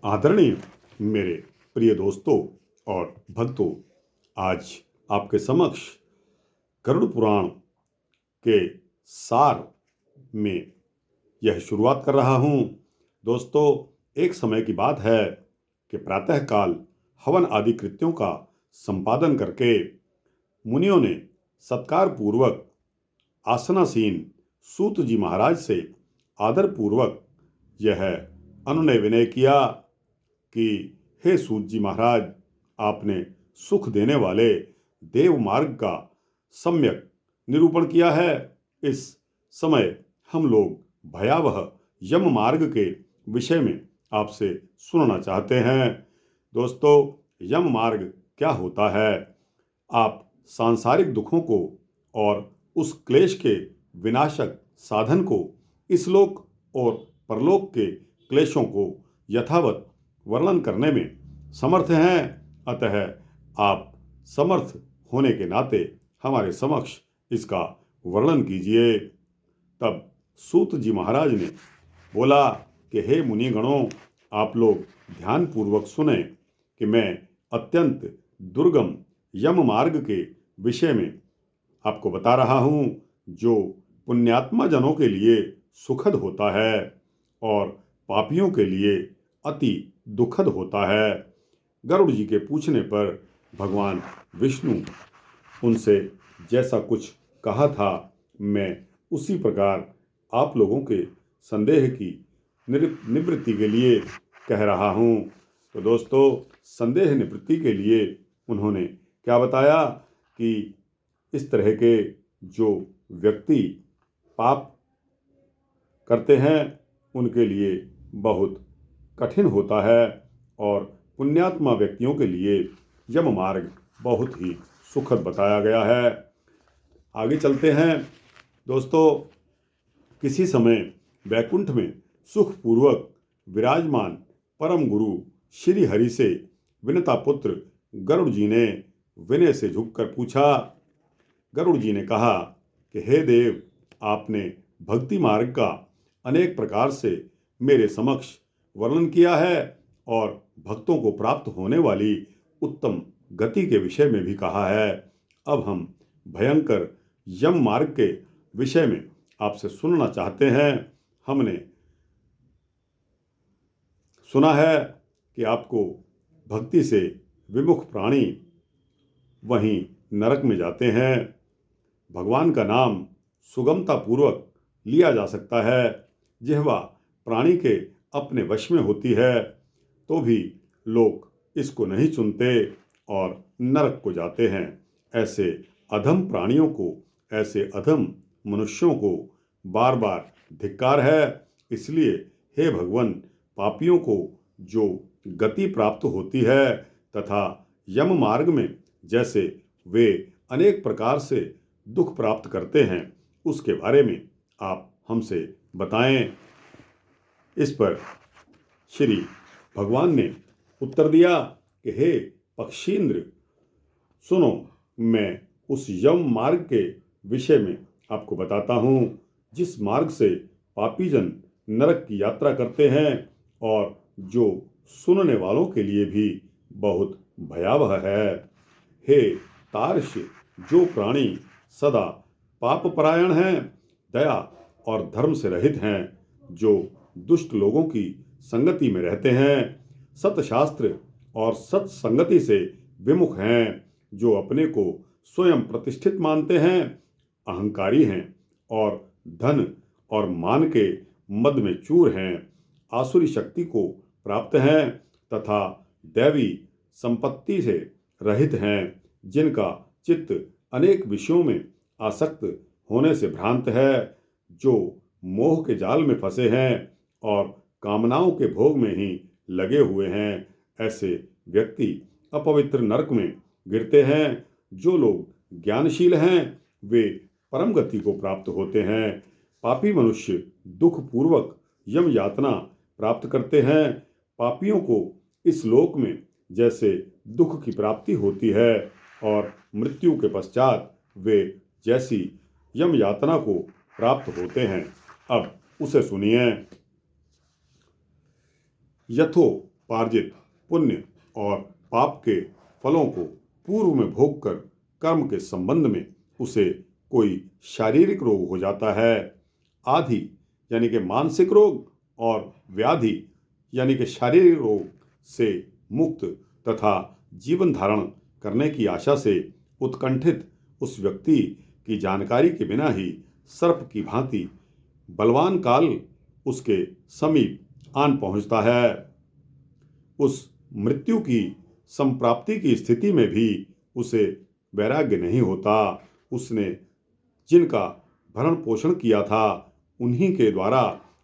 आदरणीय मेरे प्रिय दोस्तों और भक्तों, आज आपके समक्ष गरुड़ पुराण के सार में यह शुरुआत कर रहा हूँ। दोस्तों, एक समय की बात है कि प्रातःकाल हवन आदि कृत्यों का संपादन करके मुनियों ने सत्कार पूर्वक आसनासीन सूत जी महाराज से आदर पूर्वक यह अनुनय विनय किया कि हे सूत जी महाराज, आपने सुख देने वाले देव मार्ग का सम्यक निरूपण किया है। इस समय हम लोग भयावह यम मार्ग के विषय में आपसे सुनना चाहते हैं। दोस्तों, यम मार्ग क्या होता है? आप सांसारिक दुखों को और उस क्लेश के विनाशक साधन को, इस लोक और परलोक के क्लेशों को यथावत वर्णन करने में समर्थ हैं। अतः आप समर्थ होने के नाते हमारे समक्ष इसका वर्णन कीजिए। तब सूत जी महाराज ने बोला कि हे मुनिगणों, आप लोग ध्यान पूर्वक सुने कि मैं अत्यंत दुर्गम यम मार्ग के विषय में आपको बता रहा हूँ, जो पुण्यात्मा जनों के लिए सुखद होता है और पापियों के लिए अति दुखद होता है। गरुड़ जी के पूछने पर भगवान विष्णु उनसे जैसा कुछ कहा था, मैं उसी प्रकार आप लोगों के संदेह की निवृत्ति के लिए कह रहा हूँ। तो दोस्तों, संदेह निवृत्ति के लिए उन्होंने क्या बताया कि इस तरह के जो व्यक्ति पाप करते हैं उनके लिए बहुत कठिन होता है और पुण्यात्मा व्यक्तियों के लिए यम मार्ग बहुत ही सुखद बताया गया है। आगे चलते हैं। दोस्तों, किसी समय वैकुंठ में सुखपूर्वक विराजमान परम गुरु श्री हरि से विनता पुत्र गरुड़ जी ने विनय से झुककर पूछा। गरुड़ जी ने कहा कि हे देव, आपने भक्ति मार्ग का अनेक प्रकार से मेरे समक्ष वर्णन किया है और भक्तों को प्राप्त होने वाली उत्तम गति के विषय में भी कहा है। अब हम भयंकर यम मार्ग के विषय में आपसे सुनना चाहते हैं। हमने सुना है कि आपको भक्ति से विमुख प्राणी वहीं नरक में जाते हैं। भगवान का नाम सुगमता पूर्वक लिया जा सकता है। जिह्वा प्राणी के अपने वश में होती है तो भी लोग इसको नहीं चुनते और नरक को जाते हैं। ऐसे अधम प्राणियों को, ऐसे अधम मनुष्यों को बार बार धिक्कार है। इसलिए हे भगवान, पापियों को जो गति प्राप्त होती है तथा यम मार्ग में जैसे वे अनेक प्रकार से दुख प्राप्त करते हैं, उसके बारे में आप हमसे बताएं। इस पर श्री भगवान ने उत्तर दिया कि हे पक्षींद्र, सुनो, मैं उस यम मार्ग के विषय में आपको बताता हूँ, जिस मार्ग से पापी जन नरक की यात्रा करते हैं और जो सुनने वालों के लिए भी बहुत भयावह है। हे तार्ष, जो प्राणी सदा पाप परायण हैं, दया और धर्म से रहित हैं, जो दुष्ट लोगों की संगति में रहते हैं, सतशास्त्र और सत्संगति से विमुख हैं, जो अपने को स्वयं प्रतिष्ठित मानते हैं, अहंकारी हैं और धन और मान के मद में चूर हैं, आसुरी शक्ति को प्राप्त हैं तथा दैवी संपत्ति से रहित हैं, जिनका चित्त अनेक विषयों में आसक्त होने से भ्रांत है, जो मोह के जाल में फंसे हैं और कामनाओं के भोग में ही लगे हुए हैं। ऐसे व्यक्ति अपवित्र नरक में गिरते हैं। जो लोग ज्ञानशील हैं वे परम गति को प्राप्त होते हैं। पापी मनुष्य दुख पूर्वक यम यातना प्राप्त करते हैं। पापियों को इस लोक में जैसे दुख की प्राप्ति होती है और मृत्यु के पश्चात वे जैसी यम यातना को प्राप्त होते हैं, अब उसे सुनिए। यथो पार्जित पुण्य और पाप के फलों को पूर्व में भोग कर कर्म के संबंध में उसे कोई शारीरिक रोग हो जाता है। आधि यानी कि मानसिक रोग और व्याधि यानी कि शारीरिक रोग से मुक्त तथा जीवन धारण करने की आशा से उत्कंठित उस व्यक्ति की जानकारी के बिना ही सर्प की भांति बलवान काल उसके समीप आन पहुंचता है। उस मृत्यु की संप्राप्ति की स्थिति में भी उसे वैराग्य नहीं होता। उसने जिनका भरण पोषण किया था उन्हीं के द्वारा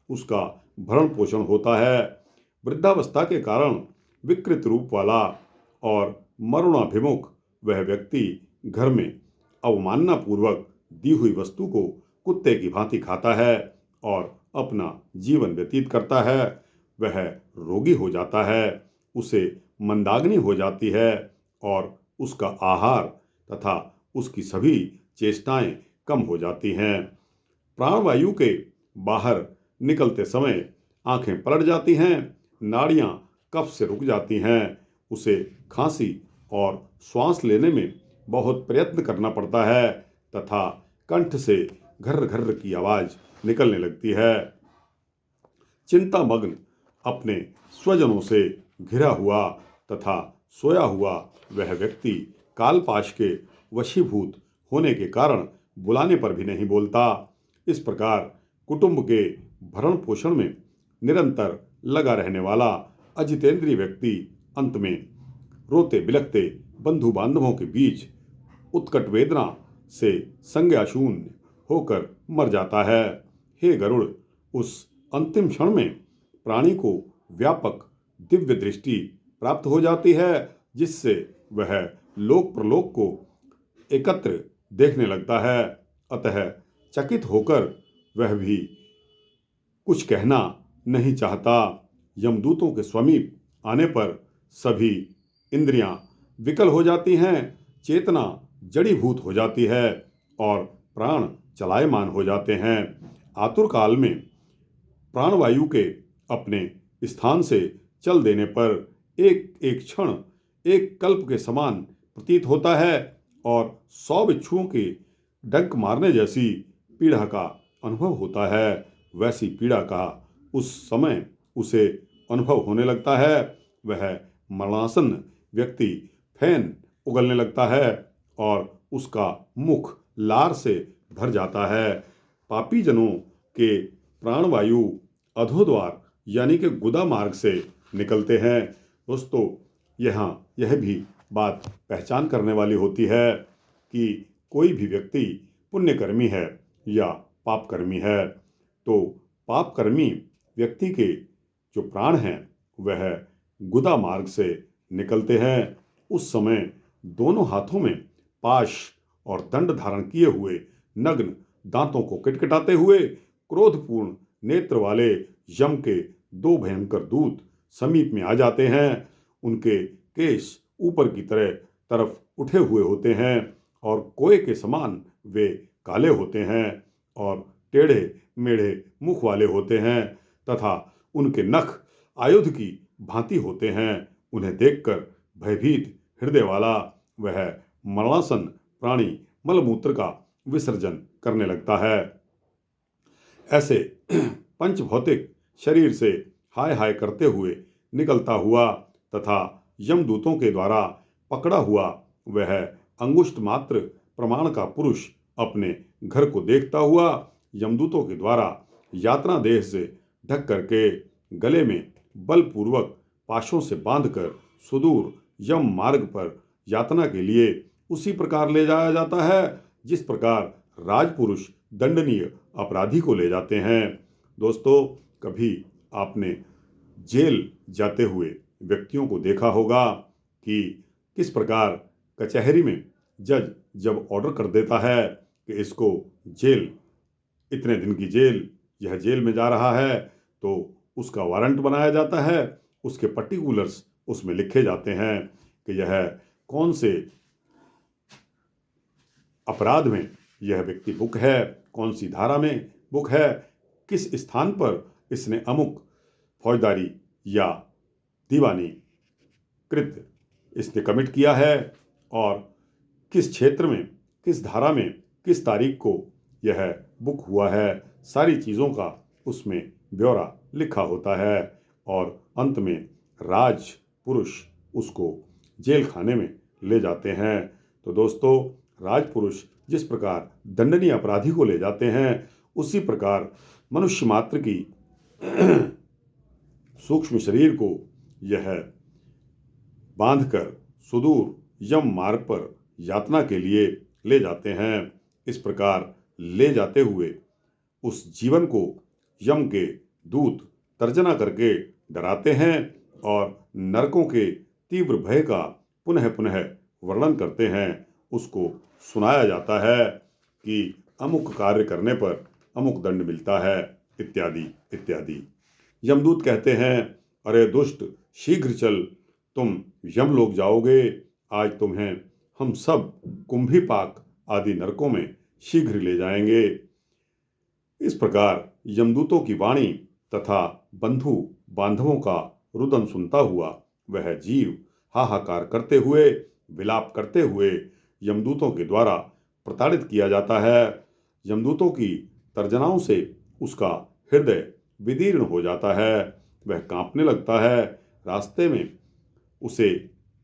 उसका भरण पोषण होता है। वृद्धावस्था के कारण विकृत रूप वाला और मरणोन्मुख वह व्यक्ति घर में अवमानना पूर्वक दी हुई वस्तु को कुत्ते की भांति खाता है और अपना जीवन व्यतीत करता है। वह रोगी हो जाता है, उसे मंदाग्नि हो जाती है और उसका आहार तथा उसकी सभी चेष्टाएं कम हो जाती हैं। प्राणवायु के बाहर निकलते समय आंखें पलट जाती हैं, नाड़ियां कफ से रुक जाती हैं, उसे खांसी और श्वास लेने में बहुत प्रयत्न करना पड़ता है तथा कंठ से घर्र घर्र की आवाज निकलने लगती है। चिंतामग्न अपने स्वजनों से घिरा हुआ तथा सोया हुआ वह व्यक्ति कालपाश के वशीभूत होने के कारण बुलाने पर भी नहीं बोलता। इस प्रकार कुटुंब के भरण पोषण में निरंतर लगा रहने वाला अजितेंद्रिय व्यक्ति अंत में रोते बिलखते बंधु बांधवों के बीच उत्कट वेदना से संज्ञाशून्य होकर मर जाता है। हे गरुड़, उस अंतिम क्षण में प्राणी को व्यापक दिव्य दृष्टि प्राप्त हो जाती है, जिससे वह लोक प्रलोक को एकत्र देखने लगता है। अतः चकित होकर वह भी कुछ कहना नहीं चाहता। यमदूतों के समीप आने पर सभी इंद्रियां विकल हो जाती हैं, चेतना जड़ीभूत हो जाती है और प्राण चलायमान हो जाते हैं। आतुर काल में प्राणवायु के अपने स्थान से चल देने पर एक एक क्षण एक कल्प के समान प्रतीत होता है और 100 बिच्छुओं के डंक मारने जैसी पीड़ा का अनुभव होता है। वैसी पीड़ा का उस समय उसे अनुभव होने लगता है। वह मरणासन्न व्यक्ति फैन उगलने लगता है और उसका मुख लार से भर जाता है। पापी जनों के प्राणवायु अधोद्वार यानी कि गुदा मार्ग से निकलते हैं। दोस्तों, यहाँ यह भी बात पहचान करने वाली होती है कि कोई भी व्यक्ति पुण्यकर्मी है या पापकर्मी है, तो पापकर्मी व्यक्ति के जो प्राण हैं वह गुदा मार्ग से निकलते हैं। उस समय दोनों हाथों में पाश और दंड धारण किए हुए नग्न दांतों को किटकिटाते हुए क्रोधपूर्ण नेत्र वाले यम के 2 भयंकर दूत समीप में आ जाते हैं। उनके केश ऊपर की तरफ उठे हुए होते हैं और कोए के समान वे काले होते हैं और टेढ़े मेढ़े मुख वाले होते हैं तथा उनके नख आयुध की भांति होते हैं। उन्हें देखकर भयभीत हृदय वाला वह मरणासन प्राणी मलमूत्र का विसर्जन करने लगता है। ऐसे पंचभौतिक शरीर से हाय हाय करते हुए निकलता हुआ तथा यमदूतों के द्वारा पकड़ा हुआ वह अंगुष्ठ मात्र प्रमाण का पुरुष अपने घर को देखता हुआ यमदूतों के द्वारा यातना देह से ढक करके गले में बलपूर्वक पाशों से बांधकर सुदूर यम मार्ग पर यातना के लिए उसी प्रकार ले जाया जाता है जिस प्रकार राजपुरुष दंडनीय अपराधी को ले जाते हैं। दोस्तों, कभी आपने जेल जाते हुए व्यक्तियों को देखा होगा कि किस प्रकार कचहरी में जज जब ऑर्डर कर देता है कि इसको जेल, इतने दिन की जेल, यह जेल में जा रहा है, तो उसका वारंट बनाया जाता है, उसके पर्टिकुलर्स उसमें लिखे जाते हैं कि यह कौन से अपराध में यह व्यक्ति बुक है, कौन सी धारा में बुक है, किस स्थान पर इसने अमुक फौजदारी या दीवानीकृत इसने कमिट किया है और किस क्षेत्र में, किस धारा में, किस तारीख को यह बुक हुआ है, सारी चीज़ों का उसमें ब्यौरा लिखा होता है और अंत में राज पुरुष उसको जेल खाने में ले जाते हैं। तो दोस्तों, राजपुरुष जिस प्रकार दंडनीय अपराधी को ले जाते हैं, उसी प्रकार मनुष्य मात्र की सूक्ष्म शरीर को यह बांधकर सुदूर यम मार्ग पर यातना के लिए ले जाते हैं। इस प्रकार ले जाते हुए उस जीवन को यम के दूत तर्जना करके डराते हैं और नरकों के तीव्र भय का पुनः पुनः वर्णन करते हैं। उसको सुनाया जाता है कि अमुक कार्य करने पर अमुक दंड मिलता है, इत्यादि इत्यादि। यमदूत कहते हैं, अरे दुष्ट, शीघ्र चल, तुम यमलोक जाओगे। आज तुम्हें हम सब कुंभीपाक आदि नरकों में शीघ्र ले जाएंगे। इस प्रकार यमदूतों की वाणी तथा बंधु बांधवों का रुदन सुनता हुआ वह जीव हाहाकार करते हुए, विलाप करते हुए यमदूतों के द्वारा प्रताड़ित किया जाता है। यमदूतों की तर्जनाओं से उसका हृदय विदीर्ण हो जाता है, वह कांपने लगता है। रास्ते में उसे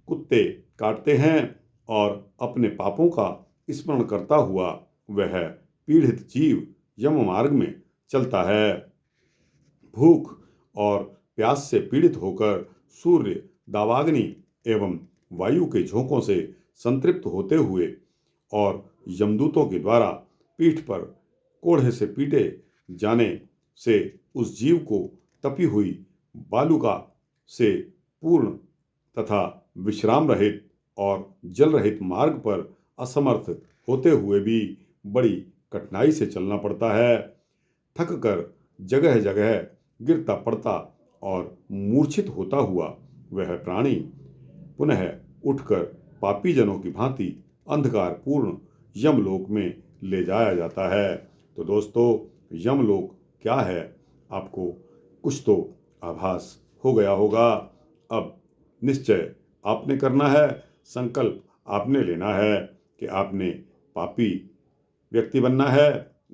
कुत्ते काटते हैं और अपने पापों का स्मरण करता हुआ वह पीड़ित जीव यम मार्ग में चलता है। भूख और प्यास से पीड़ित होकर सूर्य, दावाग्नि एवं वायु के झोंकों से संतृप्त होते हुए और यमदूतों के द्वारा पीठ पर कोड़े से पीटे जाने से उस जीव को तपी हुई बालुका से पूर्ण तथा विश्राम रहित और जल रहित मार्ग पर असमर्थ होते हुए भी बड़ी कठिनाई से चलना पड़ता है। थक कर जगह जगह गिरता पड़ता और मूर्छित होता हुआ वह प्राणी पुनः उठकर पापी जनों की भांति अंधकारपूर्ण यमलोक में ले जाया जाता है। तो दोस्तों, यमलोक क्या है, आपको कुछ तो आभास हो गया होगा। अब निश्चय आपने करना है, संकल्प आपने लेना है कि आपने पापी व्यक्ति बनना है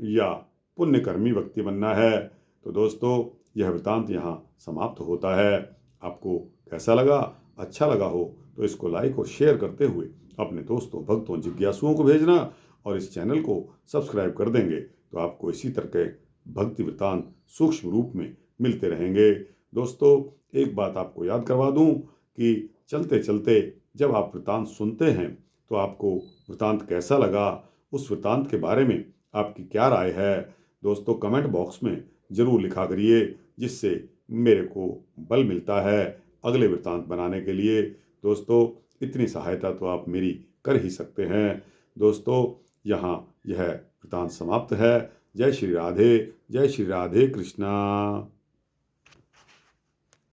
या पुण्यकर्मी व्यक्ति बनना है। तो दोस्तों, यह वृतांत यहाँ समाप्त होता है। आपको कैसा लगा? अच्छा लगा हो तो इसको लाइक और शेयर करते हुए अपने दोस्तों, भक्तों, जिज्ञासुओं को भेजना और इस चैनल को सब्सक्राइब कर देंगे तो आपको इसी तरह के भक्ति वृतांत सूक्ष्म रूप में मिलते रहेंगे। दोस्तों, एक बात आपको याद करवा दूं कि चलते चलते जब आप वृतांत सुनते हैं तो आपको वृतांत कैसा लगा, उस वृतांत के बारे में आपकी क्या राय है, दोस्तों कमेंट बॉक्स में ज़रूर लिखा करिए, जिससे मेरे को बल मिलता है अगले वृतांत बनाने के लिए। दोस्तों, इतनी सहायता तो आप मेरी कर ही सकते हैं। दोस्तों, यहाँ यह वृतांत समाप्त है। जय श्री राधे, जय श्री राधे कृष्णा।